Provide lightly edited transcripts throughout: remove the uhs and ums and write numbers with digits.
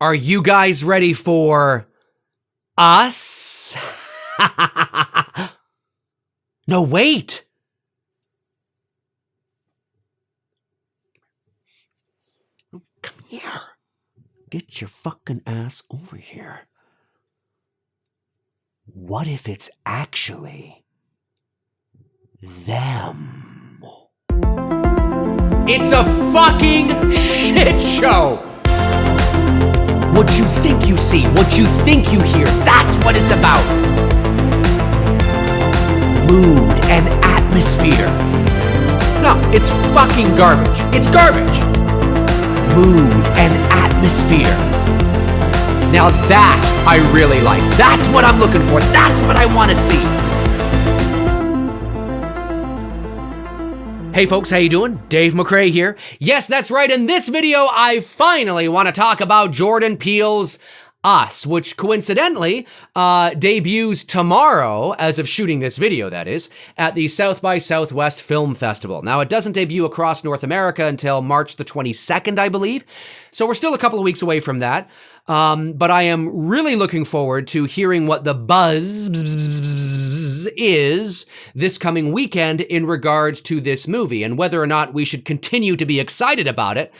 Are you guys ready for us? No, wait. Come here. Get your fucking ass over here. What if it's actually them? It's a fucking shit show! What you think you see, what you think you hear, that's what it's about. Mood and atmosphere. No, it's fucking garbage. It's garbage. Mood and atmosphere. Now that I really like. That's what I'm looking for. That's what I want to see. Hey folks, how you doing? Dave McRae here. Yes, that's right. In this video, I finally want to talk about Jordan Peele's Us, which coincidentally debuts tomorrow, as of shooting this video, that is, at the South by Southwest Film Festival. Now, it doesn't debut across North America until March the 22nd, I believe, so we're still a couple of weeks away from that. But I am really looking forward to hearing what the buzz is this coming weekend in regards to this movie and whether or not we should continue to be excited about it,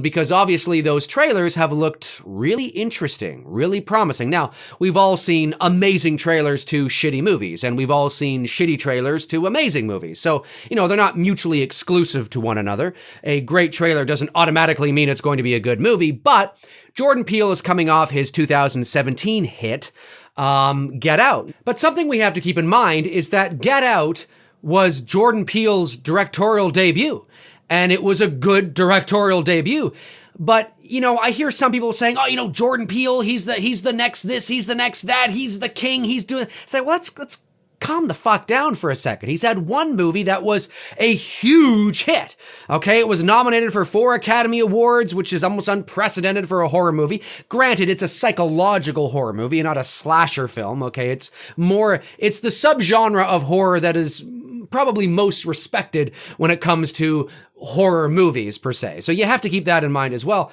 because obviously those trailers have looked really interesting, really promising. Now, we've all seen amazing trailers to shitty movies, and we've all seen shitty trailers to amazing movies. So, you know, they're not mutually exclusive to one another. A great trailer doesn't automatically mean it's going to be a good movie, but Jordan Peele is coming off his 2017 hit, Get Out. But something we have to keep in mind is that Get Out was Jordan Peele's directorial debut, and it was a good directorial debut. But, you know, I hear some people saying, oh, you know, Jordan Peele, he's the next this, he's the next that, he's the king, he's doing... Say, well, let's calm the fuck down for a second. He's had one movie that was a huge hit, okay? It was nominated for 4 Academy Awards, which is almost unprecedented for a horror movie. Granted, it's a psychological horror movie, not a slasher film, okay? It's the subgenre of horror that is probably most respected when it comes to horror movies, per se. So you have to keep that in mind as well.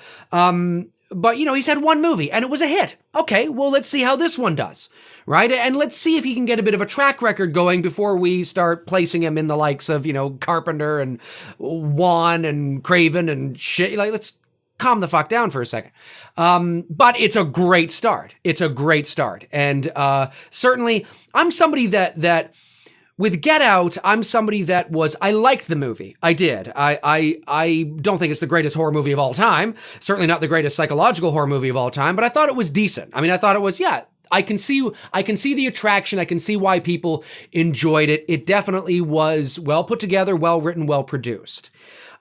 But, you know, he's had one movie, and it was a hit. Okay, well, let's see how this one does, right? And let's see if he can get a bit of a track record going before we start placing him in the likes of, you know, Carpenter and Wan and Craven and shit. Like, let's calm the fuck down for a second. But it's a great start. It's a great start. And certainly, I'm somebody that with Get Out, I'm somebody that I liked the movie. I did. I don't think it's the greatest horror movie of all time. Certainly not the greatest psychological horror movie of all time, but I thought it was decent. I mean, I thought it was, yeah, I can see the attraction. I can see why people enjoyed it. It definitely was well put together, well written, well produced.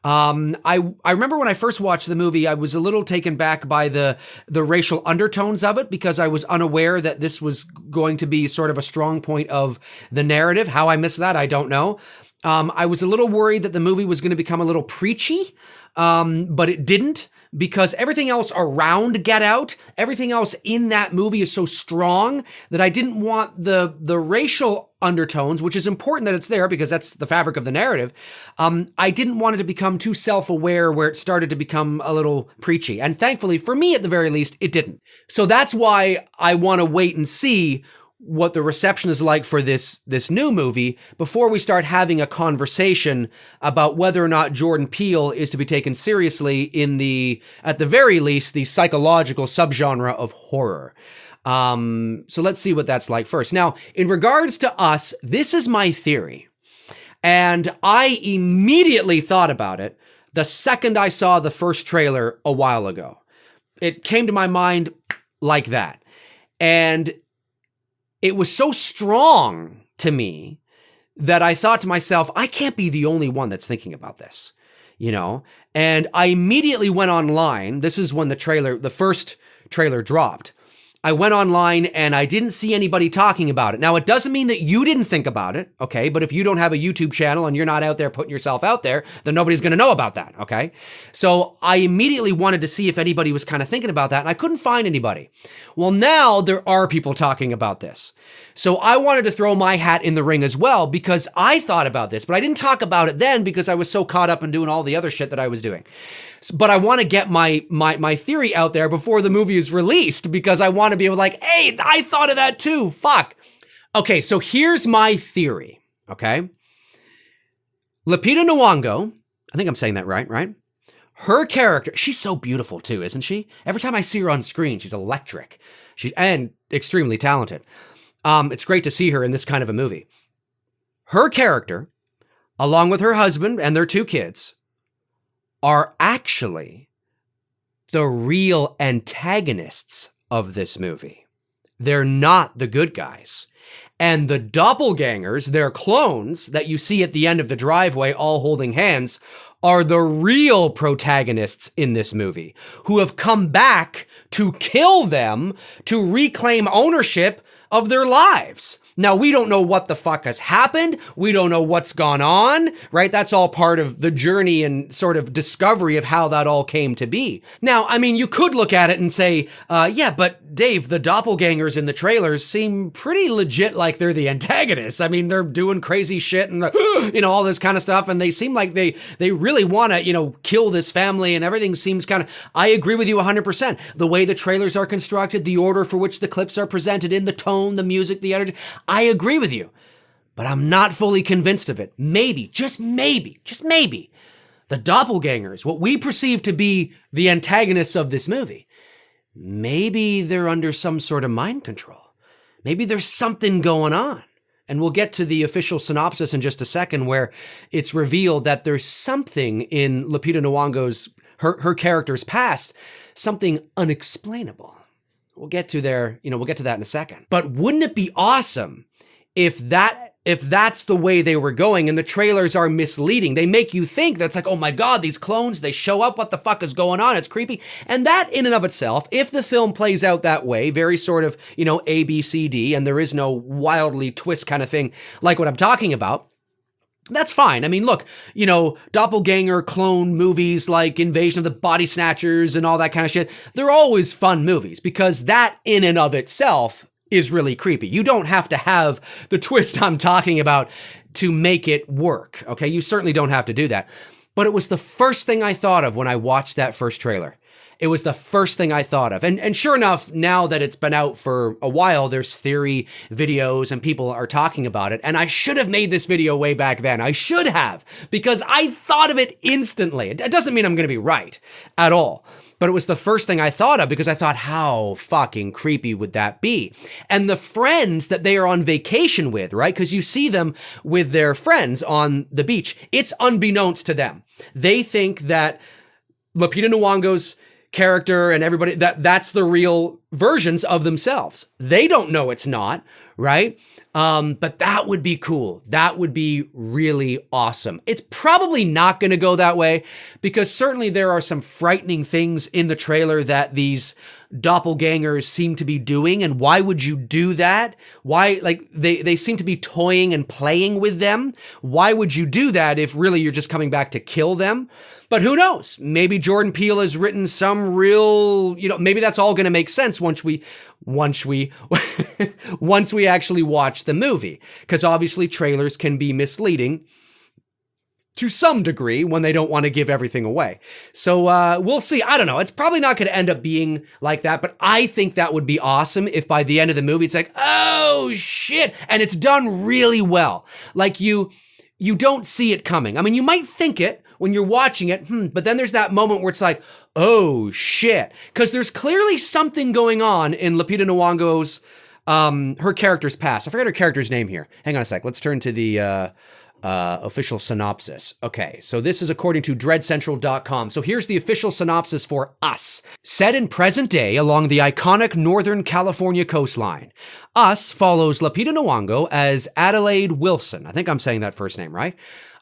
I remember when I first watched the movie, I was a little taken back by the racial undertones of it because I was unaware that this was going to be sort of a strong point of the narrative. How I missed that, I don't know. I was a little worried that the movie was going to become a little preachy, but it didn't. Because everything else around Get Out, everything else in that movie is so strong that I didn't want the racial undertones, which is important that it's there because that's the fabric of the narrative. I didn't want it to become too self-aware where it started to become a little preachy. And thankfully, for me at the very least, it didn't. So that's why I want to wait and see what the reception is like for this new movie before we start having a conversation about whether or not Jordan Peele is to be taken seriously at the very least, the psychological subgenre of horror. So let's see what that's like first. Now, in regards to Us, this is my theory. And I immediately thought about it the second I saw the first trailer a while ago. It came to my mind like that. And it was so strong to me that I thought to myself, I can't be the only one that's thinking about this, you know? And I immediately went online. This is when the first trailer dropped. I went online and I didn't see anybody talking about it. Now, it doesn't mean that you didn't think about it, okay? But if you don't have a YouTube channel and you're not out there putting yourself out there, then nobody's going to know about that, okay? So I immediately wanted to see if anybody was kind of thinking about that, and I couldn't find anybody. Well, now there are people talking about this. So I wanted to throw my hat in the ring as well because I thought about this, but I didn't talk about it then because I was so caught up in doing all the other shit that I was doing. but I want to get my theory out there before the movie is released because I want to be able to like, hey, I thought of that too. Fuck. Okay, so here's my theory, okay? Lupita Nyong'o, I think I'm saying that right? Her character, she's so beautiful too, isn't she? Every time I see her on screen, she's electric. And extremely talented. It's great to see her in this kind of a movie. Her character, along with her husband and their 2 kids, are actually the real antagonists of this movie. They're not the good guys. And the doppelgangers, their clones that you see at the end of the driveway all holding hands, are the real protagonists in this movie who have come back to kill them to reclaim ownership of their lives. Now, we don't know what the fuck has happened. We don't know what's gone on, right? That's all part of the journey and sort of discovery of how that all came to be. Now, I mean, you could look at it and say, yeah, but Dave, the doppelgangers in the trailers seem pretty legit like they're the antagonists. I mean, they're doing crazy shit and, all this kind of stuff. And they seem like they really want to, kill this family and everything seems kind of, I agree with you 100%. The way the trailers are constructed, the order for which the clips are presented in, the tone, the music, the energy, I agree with you, but I'm not fully convinced of it. Maybe, just maybe, the doppelgangers, what we perceive to be the antagonists of this movie, maybe they're under some sort of mind control. Maybe there's something going on. And we'll get to the official synopsis in just a second where it's revealed that there's something in Lupita Nyong'o's, her character's past, something unexplainable. We'll get to that in a second. But wouldn't it be awesome if that's the way they were going and the trailers are misleading? They make you think that's like, oh my God, these clones, they show up, what the fuck is going on? It's creepy. And that in and of itself, if the film plays out that way, very sort of, A, B, C, D, and there is no wildly twist kind of thing like what I'm talking about, that's fine. I mean, look, doppelganger clone movies like Invasion of the Body Snatchers and all that kind of shit, they're always fun movies because that in and of itself is really creepy. You don't have to have the twist I'm talking about to make it work, okay? You certainly don't have to do that. But it was the first thing I thought of when I watched that first trailer. It was the first thing I thought of. And sure enough, now that it's been out for a while, there's theory videos and people are talking about it. And I should have made this video way back then. I should have, because I thought of it instantly. It doesn't mean I'm going to be right at all. But it was the first thing I thought of because I thought, how fucking creepy would that be? And the friends that they are on vacation with, right? Because you see them with their friends on the beach. It's unbeknownst to them. They think that Lupita Nyong'o's character and everybody, that's the real versions of themselves. They don't know it's not, right? But that would be cool. That would be really awesome. It's probably not going to go that way because certainly there are some frightening things in the trailer that these doppelgangers seem to be doing. And why would you do that? Why, like, they seem to be toying and playing with them. Why would you do that if really you're just coming back to kill them? But who knows? Maybe Jordan Peele has written some real, maybe that's all going to make sense once we actually watch the movie. Because obviously trailers can be misleading to some degree when they don't want to give everything away. So we'll see. I don't know. It's probably not going to end up being like that, but I think that would be awesome if by the end of the movie it's like, oh shit, and it's done really well. Like you don't see it coming. I mean, you might think it when you're watching it, but then there's that moment where it's like, oh shit, because there's clearly something going on in Lupita Nyong'o's her character's past. I forget her character's name here. Hang on a sec. Let's turn to the official synopsis. Okay, so this is according to dreadcentral.com. So here's the official synopsis for Us. Set in present day along the iconic Northern California coastline, Us follows Lupita Nyong'o as Adelaide Wilson. I think I'm saying that first name right.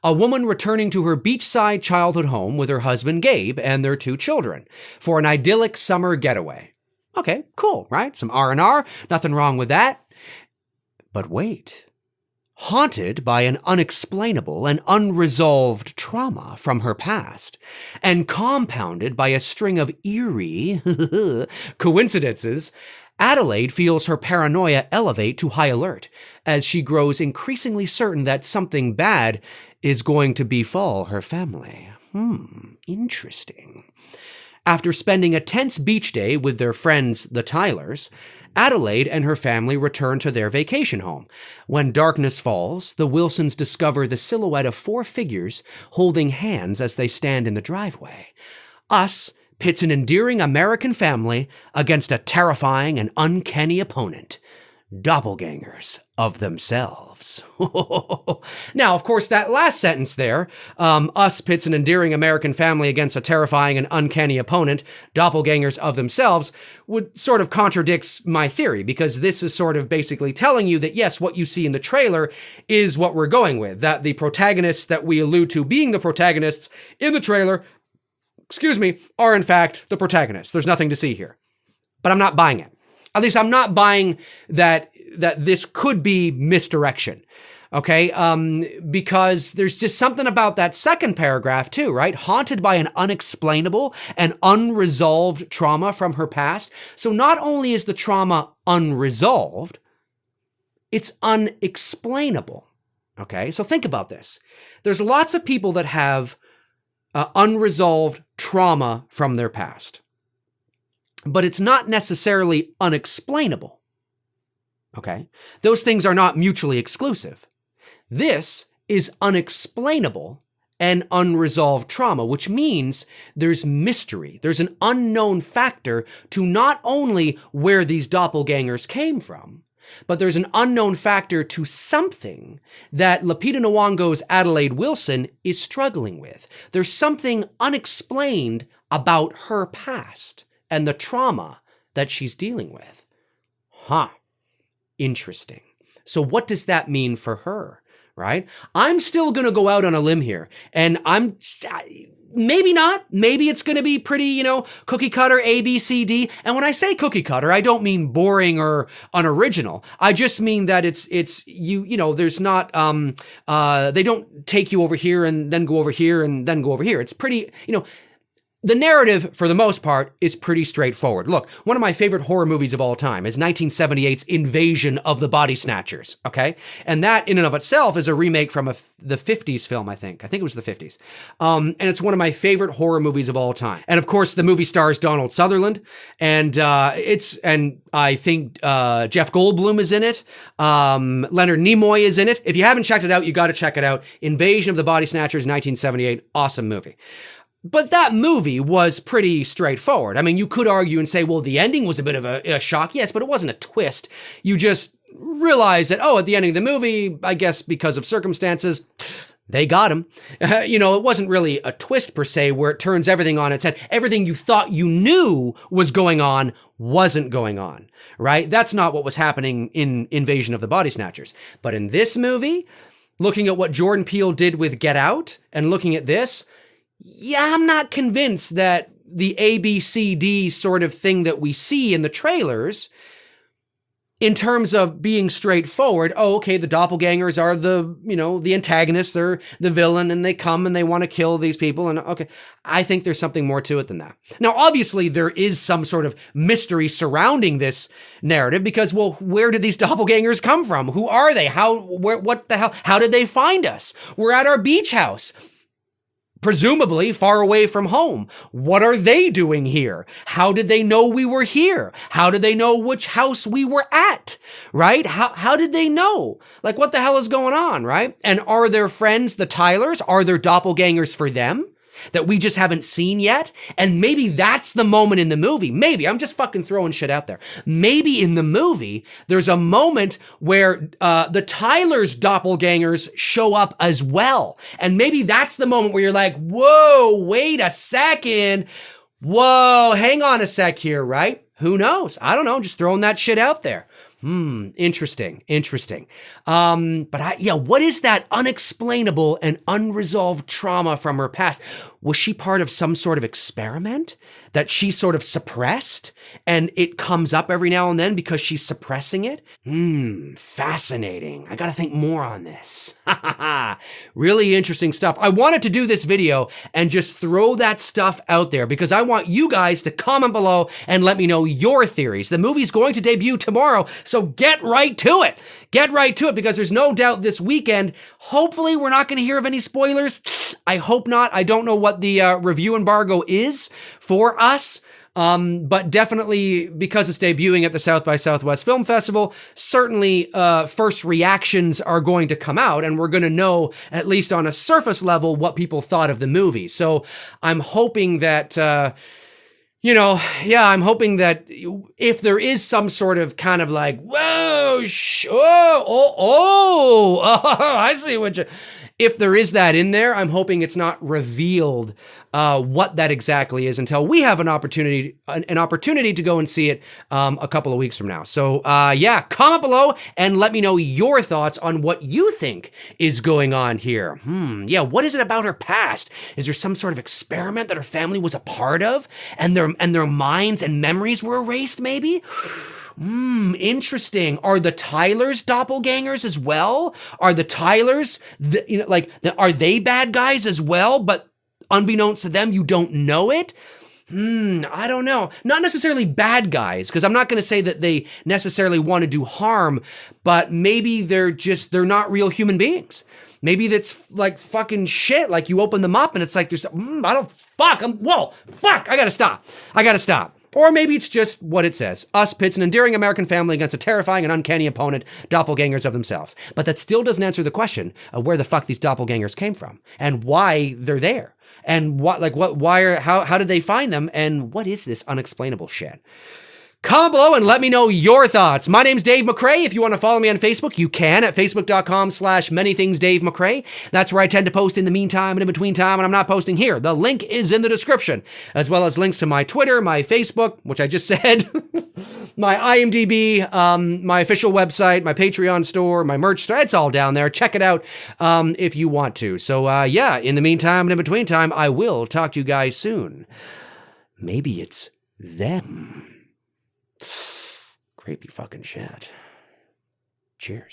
A woman returning to her beachside childhood home with her husband Gabe and their 2 children for an idyllic summer getaway. Okay, cool, right? Some R&R, nothing wrong with that. But wait. Haunted by an unexplainable and unresolved trauma from her past, and compounded by a string of eerie coincidences, Adelaide feels her paranoia elevate to high alert as she grows increasingly certain that something bad is going to befall her family. Interesting. After spending a tense beach day with their friends, the Tylers, Adelaide and her family return to their vacation home. When darkness falls, the Wilsons discover the silhouette of 4 figures holding hands as they stand in the driveway. Us pits an endearing American family against a terrifying and uncanny opponent. Doppelgangers of themselves. Now, of course, that last sentence there, us pits an endearing American family against a terrifying and uncanny opponent, doppelgangers of themselves, would sort of contradicts my theory, because this is sort of basically telling you that, yes, what you see in the trailer is what we're going with, that the protagonists that we allude to being the protagonists in the trailer, are in fact the protagonists. There's nothing to see here. But I'm not buying it. At least I'm not buying that this could be misdirection, okay? Because there's just something about that second paragraph too, right? Haunted by an unexplainable and unresolved trauma from her past. So not only is the trauma unresolved, it's unexplainable, okay? So think about this. There's lots of people that have unresolved trauma from their past. But it's not necessarily unexplainable, okay? Those things are not mutually exclusive. This is unexplainable and unresolved trauma, which means there's mystery. There's an unknown factor to not only where these doppelgangers came from, but there's an unknown factor to something that Lupita Nyong'o's Adelaide Wilson is struggling with. There's something unexplained about her past and the trauma that she's dealing with. Interesting. So what does that mean for her, right? I'm still going to go out on a limb here, and maybe not. Maybe it's going to be pretty, cookie cutter, A, B, C, D. And when I say cookie cutter, I don't mean boring or unoriginal. I just mean that it's there's not, they don't take you over here and then go over here and then go over here. It's pretty, the narrative, for the most part, is pretty straightforward. Look, one of my favorite horror movies of all time is 1978's Invasion of the Body Snatchers, okay? And that, in and of itself, is a remake from the 50s film, I think. I think it was the 50s. And it's one of my favorite horror movies of all time. And, of course, the movie stars Donald Sutherland, and I think Jeff Goldblum is in it. Leonard Nimoy is in it. If you haven't checked it out, you got to check it out. Invasion of the Body Snatchers, 1978. Awesome movie. But that movie was pretty straightforward. I mean, you could argue and say, well, the ending was a bit of a shock. Yes, but it wasn't a twist. You just realize that, at the ending of the movie, I guess because of circumstances, they got him. It wasn't really a twist per se, where it turns everything on its head. Everything you thought you knew was going on wasn't going on, right? That's not what was happening in Invasion of the Body Snatchers. But in this movie, looking at what Jordan Peele did with Get Out and looking at this, I'm not convinced that the ABCD sort of thing that we see in the trailers, in terms of being straightforward, the doppelgangers are the antagonists, they're the villain, and they come and they want to kill these people, and I think there's something more to it than that. Now, obviously, there is some sort of mystery surrounding this narrative, because, where did these doppelgangers come from? Who are they? What the hell? How did they find us? We're at our beach house, presumably far away from home. What are they doing here? How did they know we were here? How did they know which house we were at, right? How did they know? Like, what the hell is going on, right? And are their friends the Tylers? Are there doppelgangers for them that we just haven't seen yet? And maybe that's the moment in the movie. Maybe, I'm just fucking throwing shit out there. Maybe in the movie, there's a moment where the Tylers' doppelgangers show up as well. And maybe that's the moment where you're like, whoa, wait a second. Whoa, hang on a sec here, right? Who knows? I don't know, just throwing that shit out there. Interesting. But what is that unexplainable and unresolved trauma from her past? Was she part of some sort of experiment? that she sort of suppressed and it comes up every now and then because she's suppressing it? Fascinating. I gotta think more on this. Really interesting stuff. I wanted to do this video and just throw that stuff out there because I want you guys to comment below and let me know your theories. The movie's going to debut tomorrow, so get right to it. Get right to it because there's no doubt this weekend, hopefully we're not gonna hear of any spoilers. I hope not. I don't know what the review embargo is for us. But definitely because it's debuting at the South by Southwest Film Festival, certainly first reactions are going to come out and we're going to know, at least on a surface level, what people thought of the movie. So I'm hoping that, I'm hoping that if there is some sort of kind of like, whoa, I see what you... If there is that in there, I'm hoping it's not revealed what that exactly is until we have an opportunity to go and see it a couple of weeks from now. So comment below and let me know your thoughts on what you think is going on here. What is it about her past? Is there some sort of experiment that her family was a part of and their minds and memories were erased maybe? Interesting. Are the Tylers doppelgangers as well? Are the Tylers, are they bad guys as well? But unbeknownst to them, you don't know it? I don't know. Not necessarily bad guys, because I'm not going to say that they necessarily want to do harm, but maybe they're not real human beings. Maybe that's like fucking shit. Like you open them up and it's like, I gotta stop. Or maybe it's just what it says. Us pits an endearing American family against a terrifying and uncanny opponent, doppelgangers of themselves. But that still doesn't answer the question of where the fuck these doppelgangers came from and why they're there. And how did they find them? And what is this unexplainable shit? Comment below and let me know your thoughts. My name's Dave McRae. If you want to follow me on Facebook, you can at facebook.com/manythingsdavemcrae. That's where I tend to post in the meantime and in between time when I'm not posting here. The link is in the description, as well as links to my Twitter, my Facebook, which I just said, my IMDb, my official website, my Patreon store, my merch store. It's all down there. Check it out if you want to. So in the meantime and in between time, I will talk to you guys soon. Maybe it's them. Creepy fucking shit. Cheers.